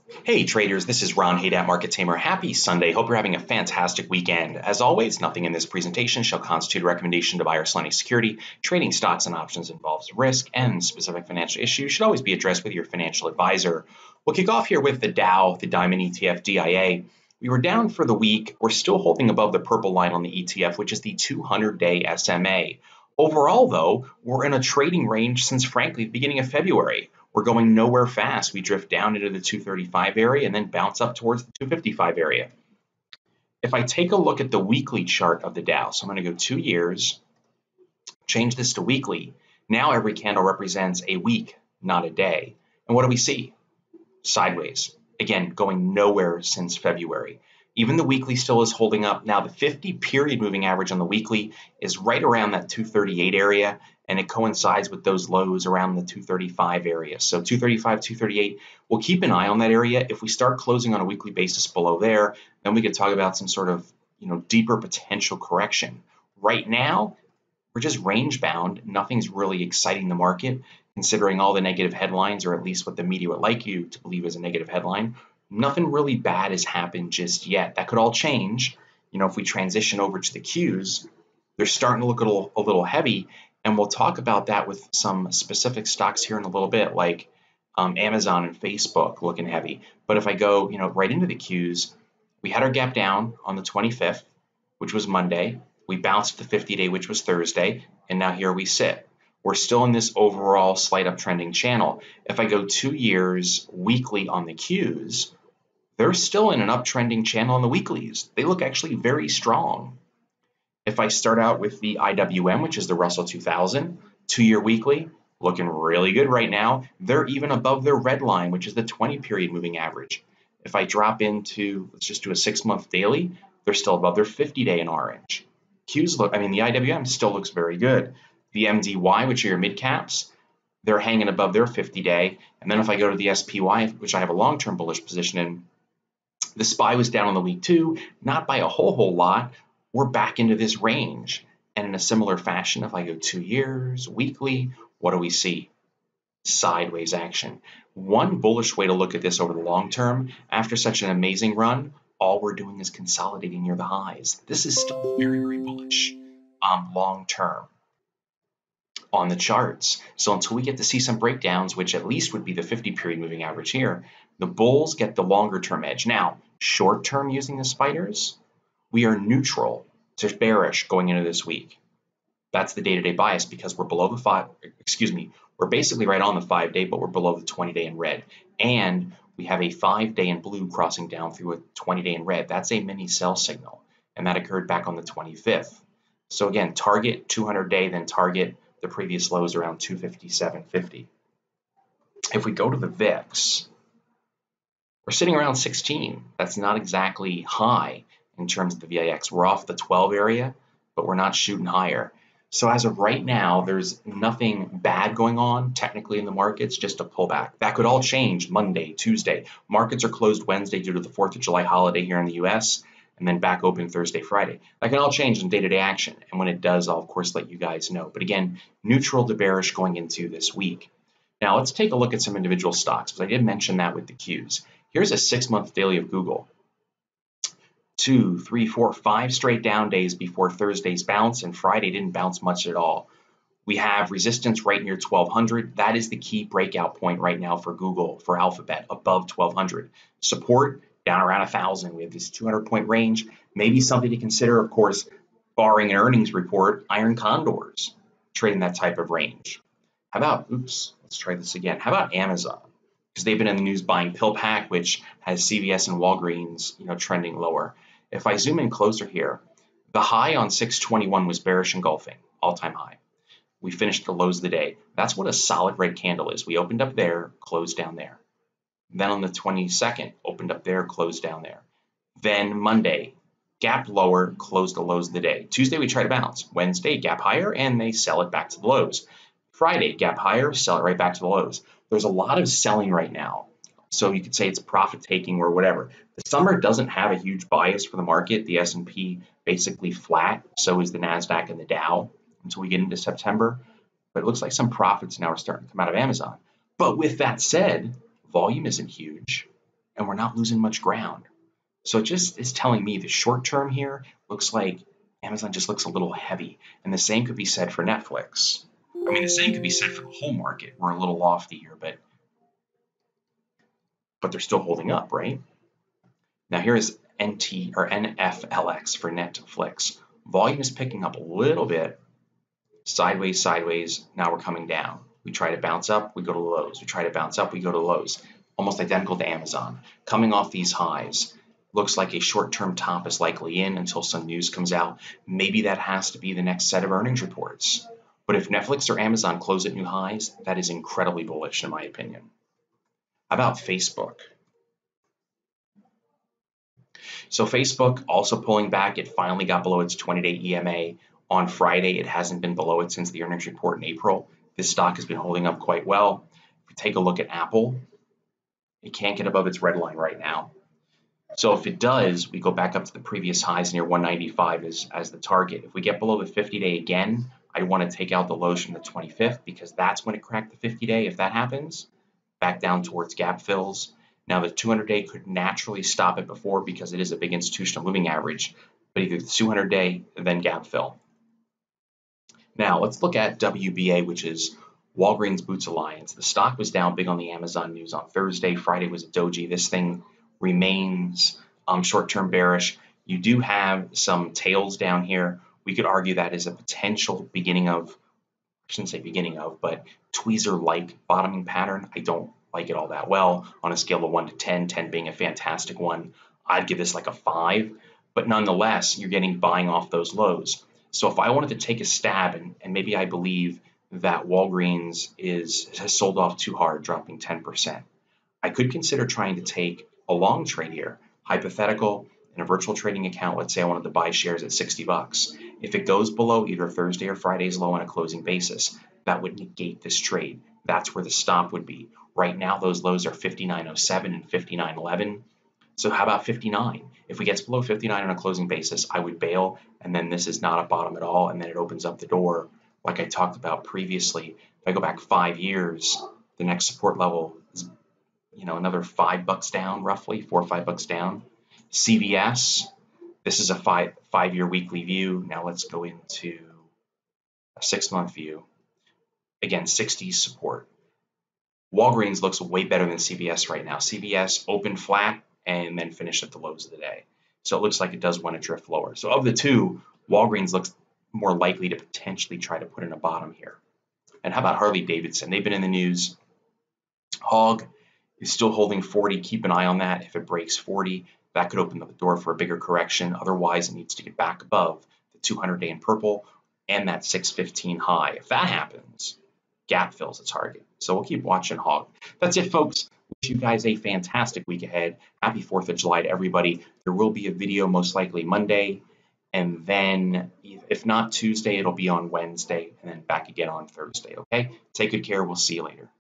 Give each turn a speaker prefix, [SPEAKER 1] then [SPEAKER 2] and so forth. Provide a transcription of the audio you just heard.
[SPEAKER 1] Hey traders, this is Ron Haydat, Market Tamer. Happy Sunday. Hope you're having a fantastic weekend. As always, nothing in this presentation shall constitute a recommendation to buy or sell any security. Trading stocks and options involves risk, and specific financial issues should always be addressed with your financial advisor. We'll kick off here with the Dow, the Diamond ETF DIA. We were down for the week. We're still holding above the purple line on the ETF, which is the 200-day SMA. Overall, though, we're in a trading range since, frankly, the beginning of February. We're going nowhere fast. We drift down into the 235 area and then bounce up towards the 255 area. If I take a look at the weekly chart of the Dow, so I'm going to go 2 years, change this to weekly. Now every candle represents a week, not a day. And what do we see? Sideways. Again, going nowhere since February. Even the weekly still is holding up. Now the 50 period moving average on the weekly is right around that 238 area, and it coincides with those lows around the 235 area. So 235, 238, we'll keep an eye on that area. If we start closing on a weekly basis below there, then we could talk about some sort of deeper potential correction. Right now, we're just range bound. Nothing's really exciting the market, considering all the negative headlines, or at least what the media would like you to believe is a negative headline. Nothing really bad has happened just yet. That could all change. If we transition over to the Qs, they're starting to look a little heavy. And we'll talk about that with some specific stocks here in a little bit, like Amazon and Facebook looking heavy. But if I go, right into the Qs, we had our gap down on the 25th, which was Monday. We bounced the 50-day, which was Thursday, and now here we sit. We're still in this overall slight uptrending channel. If I go 2 years weekly on the Qs, they're still in an uptrending channel on the weeklies. They look actually very strong. If I start out with the IWM, which is the Russell 2000, 2-year weekly, looking really good right now. They're even above their red line, which is the 20 period moving average. If I drop into, let's just do a 6-month daily, they're still above their 50-day in orange. The IWM still looks very good. The MDY, which are your mid caps, they're hanging above their 50-day. And then if I go to the SPY, which I have a long-term bullish position in, the SPY was down on the week too, not by a whole lot. We're back into this range. And in a similar fashion, if I go 2 years, weekly, what do we see? Sideways action. One bullish way to look at this over the long term, after such an amazing run, all we're doing is consolidating near the highs. This is still very bullish long term on the charts. So until we get to see some breakdowns, which at least would be the 50 period moving average here, the bulls get the longer term edge. Now, short term using the spiders, we are neutral to bearish going into this week. That's the day-to-day bias because we're below the we're basically right on the 5-day, but we're below the 20-day in red. And we have a 5-day in blue crossing down through a 20-day in red. That's a mini sell signal, and that occurred back on the 25th. So again, target 200-day, then target the previous lows around 257.50. If we go to the VIX, we're sitting around 16. That's not exactly high in terms of the VIX. We're off the 12 area, but we're not shooting higher. So as of right now, there's nothing bad going on technically in the markets, just a pullback. That could all change Monday, Tuesday. Markets are closed Wednesday due to the 4th of July holiday here in the US, and then back open Thursday, Friday. That can all change in day-to-day action. And when it does, I'll of course let you guys know. But again, neutral to bearish going into this week. Now let's take a look at some individual stocks, because I did mention that with the Qs. Here's a 6-month daily of Google. 2, 3, 4, 5 straight down days before Thursday's bounce, and Friday didn't bounce much at all. We have resistance right near 1200. That is the key breakout point right now for Google, for Alphabet, above 1200. Support down around 1000. We have this 200-point range. Maybe something to consider, of course, barring an earnings report, iron condors trading that type of range. How about, let's try this again. How about Amazon? Because they've been in the news buying PillPack, which has CVS and Walgreens, trending lower. If I zoom in closer here, the high on 621 was bearish engulfing, all-time high. We finished the lows of the day. That's what a solid red candle is. We opened up there, closed down there. Then on the 22nd, opened up there, closed down there. Then Monday, gap lower, closed the lows of the day. Tuesday, we try to bounce. Wednesday, gap higher, and they sell it back to the lows. Friday, gap higher, sell it right back to the lows. There's a lot of selling right now. So you could say it's profit taking or whatever. The summer doesn't have a huge bias for the market. The S&P basically flat. So is the NASDAQ and the Dow until we get into September. But it looks like some profits now are starting to come out of Amazon. But with that said, volume isn't huge. and we're not losing much ground. So it just is telling me the short term here looks like Amazon just looks a little heavy. And the same could be said for Netflix. I mean, the same could be said for the whole market. We're a little lofty here, but they're still holding up, right? Now here's NT or NFLX for Netflix. Volume is picking up a little bit, sideways, sideways. Now we're coming down. We try to bounce up, we go to lows. We try to bounce up, we go to lows. Almost identical to Amazon. Coming off these highs. Looks like a short-term top is likely in until some news comes out. Maybe that has to be the next set of earnings reports. But if Netflix or Amazon close at new highs, that is incredibly bullish in my opinion. How about Facebook? So Facebook also pulling back. It finally got below its 20-day EMA on Friday. It hasn't been below it since the earnings report in April. This stock has been holding up quite well. If we take a look at Apple, it can't get above its red line right now. So if it does, we go back up to the previous highs near 195 as the target. If we get below the 50-day again, I want to take out the lows from the 25th because that's when it cracked the 50-day. If that happens, back down towards gap fills. Now the 200-day could naturally stop it before because it is a big institutional moving average, but either the 200-day then gap fill. Now let's look at WBA, which is Walgreens Boots Alliance. The stock was down big on the Amazon news on Thursday. Friday was a doji. This thing remains short-term bearish. You do have some tails down here. We could argue that is a potential beginning of, I shouldn't say beginning of, but tweezer-like bottoming pattern. I don't like it all that well. On a scale of 1 to 10, 10 being a fantastic one, I'd give this like a 5. But nonetheless, you're getting buying off those lows. So if I wanted to take a stab, and maybe I believe that Walgreens has sold off too hard, dropping 10%, I could consider trying to take a long trade here, hypothetical, in a virtual trading account. Let's say I wanted to buy shares at 60 bucks. If it goes below either Thursday or Friday's low on a closing basis, that would negate this trade. That's where the stop would be. Right now, those lows are 59.07 and 59.11. So how about 59? If we get below 59 on a closing basis, I would bail, and then this is not a bottom at all, and then it opens up the door, like I talked about previously. If I go back 5 years, the next support level is another $5 down, roughly $4 or $5 down. CVS, this is a five-year weekly view. Now let's go into a 6-month view. Again, 60 support. Walgreens looks way better than CVS right now. CVS opened flat and then finished at the lows of the day. So it looks like it does want to drift lower. So of the two, Walgreens looks more likely to potentially try to put in a bottom here. And how about Harley-Davidson? They've been in the news. Hog is still holding 40. Keep an eye on that. If it breaks 40, that could open up the door for a bigger correction. Otherwise, it needs to get back above the 200-day in purple and that 615 high. If that happens, gap fills a target. So we'll keep watching Hog. That's it, folks. Wish you guys a fantastic week ahead. Happy 4th of July to everybody. There will be a video most likely Monday, and then if not Tuesday, it'll be on Wednesday, and then back again on Thursday, okay? Take good care. We'll see you later.